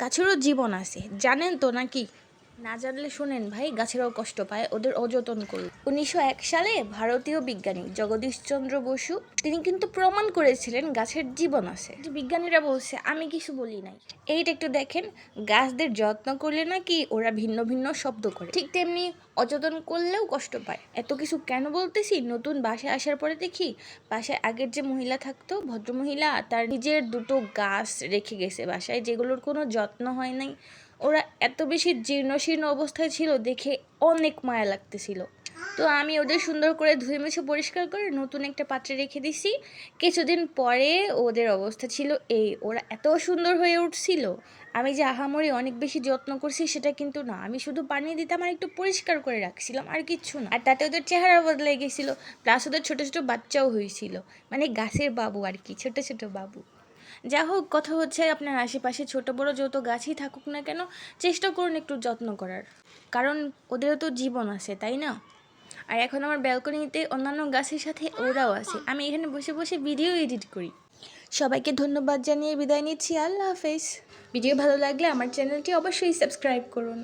গাছেরও জীবন আছে, জানেন তো নাকি? না জানলে শুনেন ভাই, গাছেরাও কষ্ট পায়, ওদের অযত্ন করুন। 1901 সালে ভারতীয় বিজ্ঞানী জগদীশচন্দ্র বসু তিনি কিন্তু প্রমাণ করেছিলেন গাছের জীবন আছে। যে বিজ্ঞানীরা বলছে, আমি কিছু বলি নাই। এইটা একটু দেখেন, গাছদের যত্ন করলে নাকি ওরা ভিন্ন ভিন্ন শব্দ করে, ঠিক তেমনি অযত্ন করলেও কষ্ট পায়। এত কিছু কেন বলতেছি, নতুন বাসায় আসার পরে দেখি বাসায় আগের যে মহিলা থাকতো, ভদ্রমহিলা, তার নিজের দুটো গাছ রেখে গেছে বাসায়, যেগুলোর কোনো যত্ন হয় নাই। ওরা এত বেশি জীর্ণশীর্ণ অবস্থায় ছিল, দেখে অনেক মায়া লাগতেছিল। তো আমি ওদের সুন্দর করে ধুয়ে মুছে পরিষ্কার করে নতুন একটা পাত্রে রেখে দিছি। কিছুদিন পরে ওদের অবস্থা ছিল এই, ওরা এত সুন্দর হয়ে উঠছিল। আমি যে আহামরি অনেক বেশি যত্ন করছি সেটা কিন্তু না, আমি শুধু পানি দিতাম আর একটু পরিষ্কার করে রাখছিলাম, আর কিচ্ছু না। আর তাতে ওদের চেহারা বদলে গেছিলো, প্লাস ওদের ছোটো ছোটো বাচ্চাও হয়েছিল, মানে গাছের বাবু আর কি, ছোটো ছোটো বাবু। যা হোক, কথা হচ্ছে আপনার আশেপাশে ছোট বড় যত গাছই থাকুক না কেন, চেষ্টা করুন একটু যত্ন করার, কারণ ওদেরও তো জীবন আছে, তাই না? আর এখন আমার ব্যালকনিতে অন্যান্য গাছের সাথে ওরাও আছে, আমি এখানে বসে বসে ভিডিও এডিট করি। সবাইকে ধন্যবাদ জানিয়ে বিদায় নিচ্ছি, আল্লাহ হাফেজ। ভিডিও ভালো লাগলে আমার চ্যানেলটি অবশ্যই সাবস্ক্রাইব করুন।